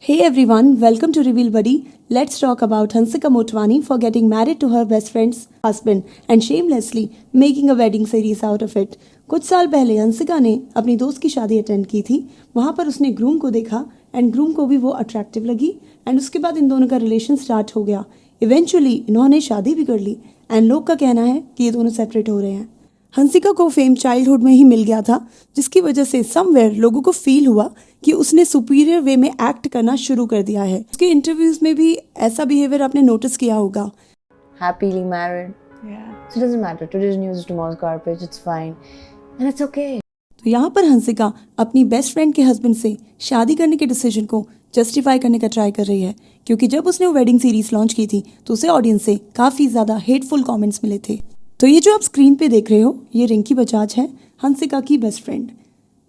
Hey everyone, welcome to Reveal Buddy. Let's talk about Hansika Motwani for getting married to her best friend's husband and shamelessly making a wedding series out of it. कुछ साल पहले हंसिका ने अपनी दोस्त की शादी attend की थी. वहाँ पर उसने ग्रूम को देखा एंड ग्रूम को भी वो अट्रैक्टिव लगी एंड उसके बाद इन दोनों का रिलेशन स्टार्ट हो गया. इवेंचुअली इन्होंने शादी भी कर ली एंड लोग का कहना है कि ये दोनों सेपरेट हो रहे हैं. हंसिका को फेम चाइल्डहुड में ही मिल गया था, जिसकी वजह से समवेयर लोगों को फील हुआ कि उसने सुपीरियर वे में एक्ट करना शुरू कर दिया है. उसके इंटरव्यूज में भी ऐसा बिहेवियर आपने नोटिस किया होगा. Happily married. Yeah. So it doesn't matter. Today's news is tomorrow's garbage. It's fine. And it's okay. तो यहाँ पर हंसिका अपनी बेस्ट फ्रेंड के हस्बैंड से शादी करने के डिसीजन को जस्टिफाई करने का ट्राई कर रही है, क्योंकि जब उसने वो वेडिंग सीरीज लॉन्च की थी तो उसे ऑडियंस से काफ़ी ज़्यादा हेटफुल कमेंट्स मिले थे. तो ये जो आप स्क्रीन पे देख रहे हो, ये रिंकी बजाज है, हंसिका की बेस्ट फ्रेंड,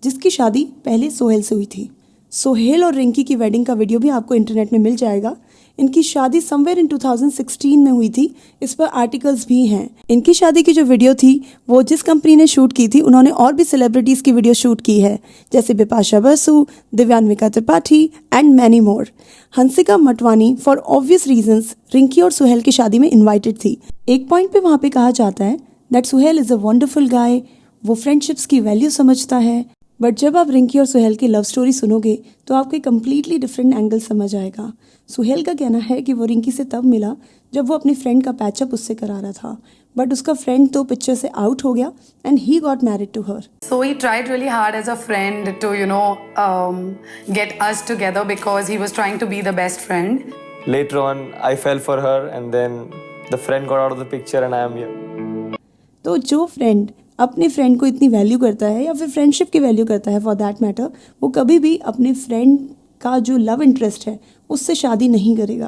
जिसकी शादी पहले सोहेल से हुई थी. सोहेल और रिंकी की वेडिंग का वीडियो भी आपको इंटरनेट में मिल जाएगा. इनकी शादी समवेयर इन 2016 में हुई थी. इस पर आर्टिकल्स भी हैं. इनकी शादी की जो वीडियो थी वो जिस कंपनी ने शूट की थी, उन्होंने और भी सेलिब्रिटीज़ की वीडियो शूट की है, जैसे Bipasha Basu, Divyanka Tripathi and many more. Hansika Motwani for obvious reasons Rinky और सुहेल की शादी में इन्वाइटेड थी. एक पॉइंट पे वहाँ पे कहा जाता है that Sohael is a wonderful guy, वो फ्रेंडशिप्स की वैल्यू समझता है. बट जब आप रिंकी और सुहेल की लव स्टोरी सुनोगे तो आपको एक कम्प्लीटली डिफरेंट एंगल समझ आएगा. सुहेल का कहना है कि वो रिंकी से तब मिला जब वो अपनी फ्रेंड का पैचअप उससे करा रहा था, बट उसका फ्रेंड तो पिक्चर से आउट हो गया and he got married to her. So he tried really hard as a friend to, get us together because he was trying to be the best friend. Later on, I fell for her and then the friend got out of the picture and I am here. तो जो friend अपने friend को इतनी value करता है या फिर friendship की वैल्यू करता है फॉर दैट मैटर, वो कभी भी अपने फ्रेंड का जो लव इंटरेस्ट है उससे शादी नहीं करेगा.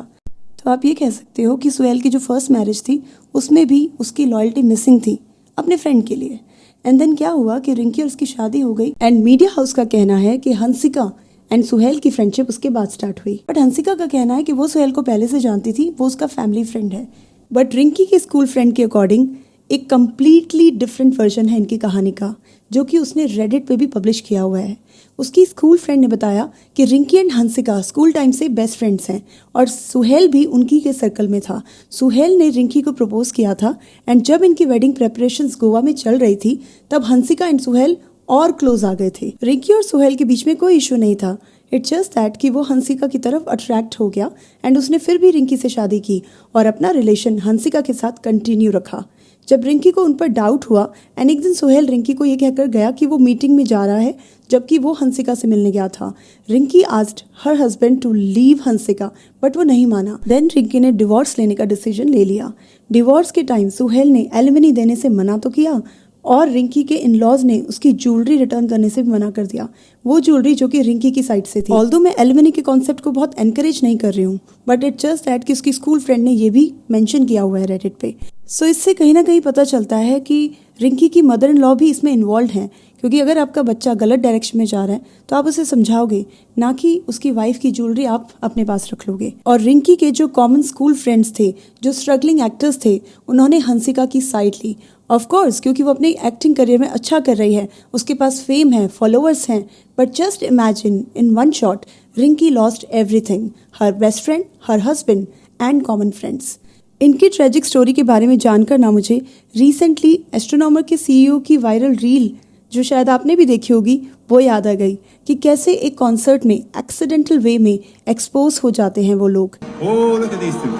तो आप ये कह सकते हो कि सुहेल की जो फर्स्ट मैरिज थी उसमें भी उसकी लॉयल्टी मिसिंग थी अपने फ्रेंड के लिए. एंड देन क्या हुआ कि रिंकी और उसकी शादी हो गई एंड मीडिया हाउस का कहना है कि हंसिका एंड सुहेल की फ्रेंडशिप उसके बाद स्टार्ट हुई. बट हंसिका का कहना है कि वो सुहेल को पहले से जानती थी, वो उसका फैमिली फ्रेंड है. बट रिंकी के स्कूल फ्रेंड के अकॉर्डिंग एक कम्प्लीटली डिफरेंट वर्जन है इनकी कहानी का, जो कि उसने रेडिट पे भी पब्लिश किया हुआ है. उसकी स्कूल फ्रेंड ने बताया कि Rinki and Hansika school time से बेस्ट फ्रेंड्स हैं और सुहेल भी उनकी के सर्कल में था. सुहेल ने रिंकी को प्रपोज किया था एंड जब इनकी वेडिंग प्रेपरेशंस गोवा में चल रही थी तब हंसिका एंड सुहेल और क्लोज आ गए थे. रिंकी और सुहेल के बीच में कोई इशू नहीं था. इट्स जस्ट दैट कि वो हंसिका की तरफ अट्रैक्ट हो गया एंड उसने फिर भी रिंकी से शादी की और अपना रिलेशन हंसिका के साथ कंटिन्यू रखा. जब रिंकी को उन पर डाउट हुआ एंड एक दिन सुहेल रिंकी को ये कहकर गया कि वो मीटिंग में जा रहा है जबकि वो हंसिका से मिलने गया था. Rinki asked her husband to leave Hansika, but वो नहीं माना. देन रिंकी ने डिवोर्स लेने का डिसीजन ले लिया. डिवोर्स के टाइम सुहेल ने एलिमनी देने से मना तो किया और रिंकी के इन लॉज ने उसकी ज्वेलरी रिटर्न करने से भी मना कर दिया, वो ज्वेलरी जो कि रिंकी की साइड से थी. ऑल्दो मैं एलिमनी के कॉन्सेप्ट को बहुत एनकरेज नहीं कर रही हूँ, बट इट जस्ट दैट कि उसकी स्कूल फ्रेंड ने ये भी मेंशन किया हुआ है रेडिट पे. सो इससे कहीं ना कहीं पता चलता है कि रिंकी की मदर इन लॉ भी इसमें इन्वॉल्व हैं, क्योंकि अगर आपका बच्चा गलत डायरेक्शन में जा रहा है तो आप उसे समझाओगे, ना कि उसकी वाइफ की ज्वेलरी आप अपने पास रख लोगे. और रिंकी के जो कॉमन स्कूल फ्रेंड्स थे, जो स्ट्रगलिंग एक्टर्स थे, उन्होंने हंसिका की साइड ली. ऑफ कोर्स क्योंकि वो अपने एक्टिंग करियर में अच्छा कर रही है, उसके पास फेम है, फॉलोअर्स हैं. But just imagine in one shot Rinki lost everything, her best friend, her husband and common friends. इनकी ट्रेजिक स्टोरी के बारे में जानकर ना मुझे रिसेंटली एस्ट्रोनॉमर के सीईओ की वायरल रील, जो शायद आपने भी देखी होगी, वो याद आ गई कि कैसे एक कॉन्सर्ट में एक्सीडेंटल वे में एक्सपोज हो जाते हैं वो लोग. Oh, look at these two.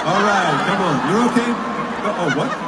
All right, come on. You're okay? Oh, what?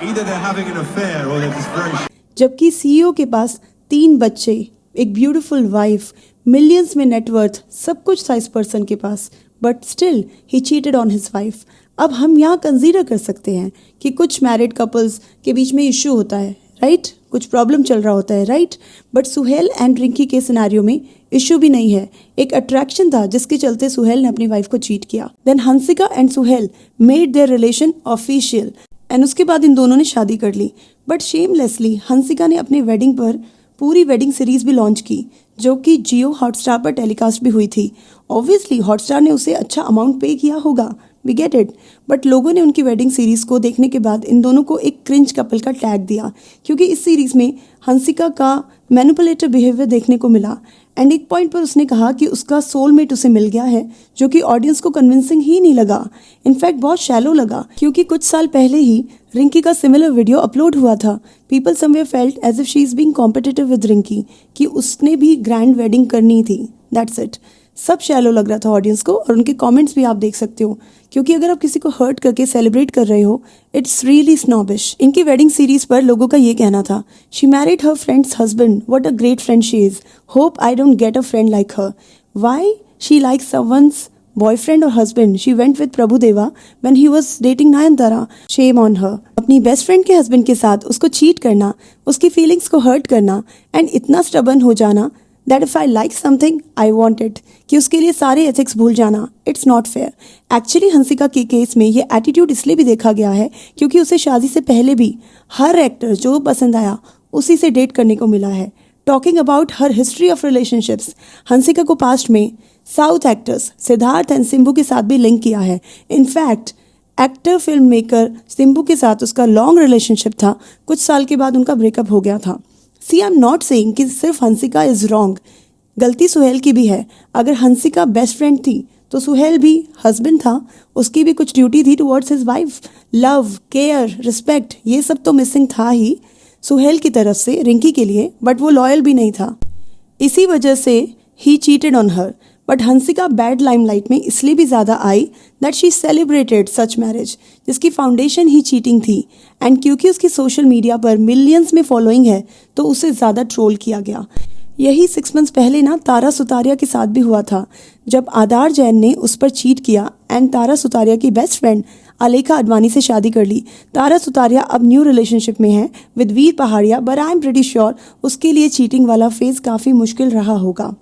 Either they're having an affair or they're just very... जबकि सीईओ के पास 3 बच्चे, एक ब्यूटीफुल वाइफ, मिलियंस में नेटवर्थ, सब कुछ था इस पर्सन के पास, but still he cheated on his wife. अब हम यहाँ कंसीडर कर सकते हैं कि कुछ मैरिड कपल्स के बीच में इश्यू होता है, राइट? कुछ प्रॉब्लम चल रहा होता है, right? But Sohail and Rinki के सिनेरियो में इश्यू भी नहीं है. एक अट्रैक्शन था जिसके चलते सुहेल ने अपनी वाइफ को चीट किया. Then Hansika and Sohail made their relation official and उसके बाद इन दोनों ने शादी कर ली. बट शेमलेसली हंसिका ने अपनी वेडिंग पर पूरी वेडिंग सीरीज भी लॉन्च की, जो कि जियो हॉटस्टार पर टेलीकास्ट भी हुई थी. ऑब्वियसली हॉटस्टार ने उसे अच्छा अमाउंट पे किया होगा, वी गेट इट. बट लोगों ने उनकी वेडिंग सीरीज को देखने के बाद इन दोनों को एक क्रिंज कपल का टैग दिया, क्योंकि इस सीरीज में हंसिका का मैनिपुलेटिव बिहेवियर देखने को मिला एंड एक पॉइंट पर उसने कहा कि उसका सोलमेट उसे मिल गया है, जो कि ऑडियंस को कन्विंसिंग ही नहीं लगा, इनफैक्ट बहुत शैलो लगा, क्योंकि कुछ साल पहले ही रिंकी का सिमिलर वीडियो अपलोड हुआ था। People somewhere felt as if she is being competitive with Rinki, कि उसने भी ग्रैंड वेडिंग करनी थी। That's it. सब शैलो लग रहा था ऑडियंस को, और उनके कमेंट्स भी आप देख सकते हो, क्योंकि अगर आप किसी को हर्ट करके सेलिब्रेट कर रहे हो, इट्स रियली स्नॉबिश। इनकी वेडिंग सीरीज पर लोगों का ये कहना था, she married her friend's husband, what a great friend she is, hope I don't get a friend like her. Why she likes someone's boyfriend और husband, she went with Prabhudeva when he was dating Nayanthara, shame on her. अपनी best friend के husband के साथ उसको cheat करना, उसकी feelings को hurt करना, एंड इतना स्टबर्न हो जाना that if I like something I want it, कि उसके लिए सारे एथिक्स भूल जाना, it's not fair. Actually Hansika के केस में ये एटीट्यूड इसलिए भी देखा गया है क्योंकि उसे शादी से पहले भी हर एक्टर जो पसंद आया उसी से डेट करने को मिला है। Talking about her history of relationships, Hansika को पास्ट में साउथ एक्टर्स सिद्धार्थ एंड सिंबू के साथ भी लिंक किया है। इनफैक्ट एक्टर फिल्म मेकर सिंबू के साथ उसका लॉन्ग रिलेशनशिप था, कुछ साल के बाद उनका ब्रेकअप हो गया था। सी आई एम नॉट सेइंग कि सिर्फ हंसिका इज रॉन्ग, गलती सुहेल की भी है। अगर हंसिका बेस्ट फ्रेंड थी तो सुहेल भी हस्बैंड था, उसकी भी कुछ ड्यूटी थी towards his wife. Love, care, respect, ये सब तो मिसिंग था ही सुहेल की तरफ से रिंकी के लिए, बट वो लॉयल भी नहीं था। इसी वजह से ही cheated on her. But Hansika bad limelight में इसलिए भी ज़्यादा आई that she celebrated such marriage, जिसकी फाउंडेशन ही चीटिंग थी। एंड क्योंकि उसकी सोशल मीडिया पर मिलियंस में फॉलोइंग है तो उसे ज़्यादा ट्रोल किया गया। यही 6 मंथ्स पहले ना तारा सुतारिया के साथ भी हुआ था, जब आधार जैन ने उस पर चीट किया एंड तारा सुतारिया की बेस्ट फ्रेंड अलेखा अडवाणी से शादी कर ली। तारा सुतारिया अब न्यू रिलेशनशिप में है with Veer Pahariya, but I am pretty sure उसके लिए चीटिंग वाला फेज काफ़ी मुश्किल रहा होगा।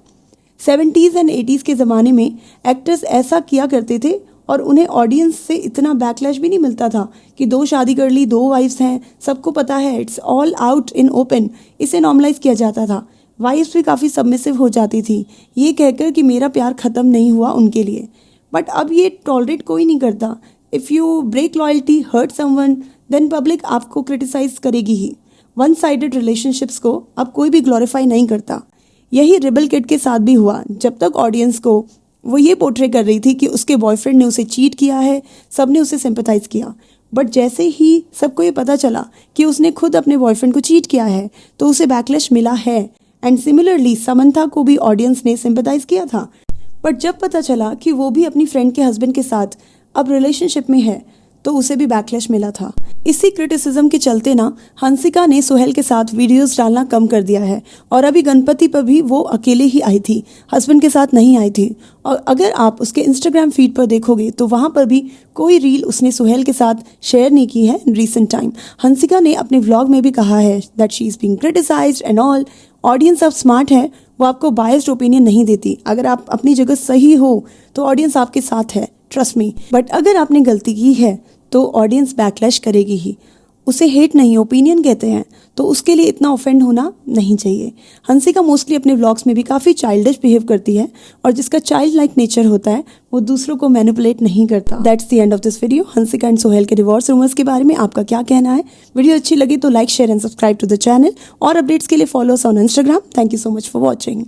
70s एंड 80s के ज़माने में एक्टर्स ऐसा किया करते थे और उन्हें ऑडियंस से इतना बैकलैश भी नहीं मिलता था कि 2 शादी कर ली, 2 वाइफ्स हैं, सबको पता है, it's all out in open. इसे नॉर्मलाइज किया जाता था। वाइफ्स भी काफ़ी सबमिसिव हो जाती थी, ये कहकर कि मेरा प्यार ख़त्म नहीं हुआ उनके लिए। बट अब ये टॉलरेट कोई नहीं करता। If you break loyalty, hurt someone, then public आपको क्रिटिसाइज करेगी ही। वन साइडेड रिलेशनशिप्स को अब कोई भी ग्लोरीफाई नहीं करता। यही रिबल किड के साथ भी हुआ। जब तक ऑडियंस को वो ये पोर्ट्रे कर रही थी कि उसके बॉयफ्रेंड ने उसे चीट किया है, सब ने उसे सिंपैथाइज किया। बट जैसे ही सबको ये पता चला कि उसने खुद अपने बॉयफ्रेंड को चीट किया है तो उसे बैकलैश मिला है। एंड सिमिलरली समंथा को भी ऑडियंस ने सिंपैथाइज किया था। बट जब पता चला कि वो भी अपनी फ्रेंड के हस्बैंड के साथ अब रिलेशनशिप में है तो उसे भी बैकलैश मिला था। इसी क्रिटिसिज्म के चलते ना हंसिका ने सुहेल के साथ वीडियोस डालना कम कर दिया है, और अभी गणपति पर भी वो अकेले ही आई थी, हस्बैंड के साथ नहीं आई थी। और अगर आप उसके इंस्टाग्राम फीड पर देखोगे तो वहाँ पर भी कोई रील उसने सुहेल के साथ शेयर नहीं की है इन रिसेंट टाइम। हंसिका ने अपने व्लॉग में भी कहा है that she is being criticised and all. Audience अब स्मार्ट है, वो आपको बायस्ड ओपिनियन नहीं देती। अगर आप अपनी जगह सही हो तो ऑडियंस आपके साथ है, ट्रस्ट मी। बट अगर आपने गलती की है तो ऑडियंस बैकलैश करेगी ही। उसे हेट नहीं, ओपिनियन कहते हैं, तो उसके लिए इतना ऑफेंड होना नहीं चाहिए। हंसिका मोस्टली अपने व्लॉग्स में भी काफ़ी चाइल्डिश बिहेव करती है, और जिसका चाइल्ड लाइक नेचर होता है वो दूसरों को मैनिपुलेट नहीं करता। That's the end of this video. Hansika and Sohail के डिवोर्स रूमर्स के बारे में आपका क्या कहना है? वीडियो अच्छी लगी तो like, share and subscribe to the channel, और अपडेट्स के लिए follow us on Instagram. Thank you so much for watching.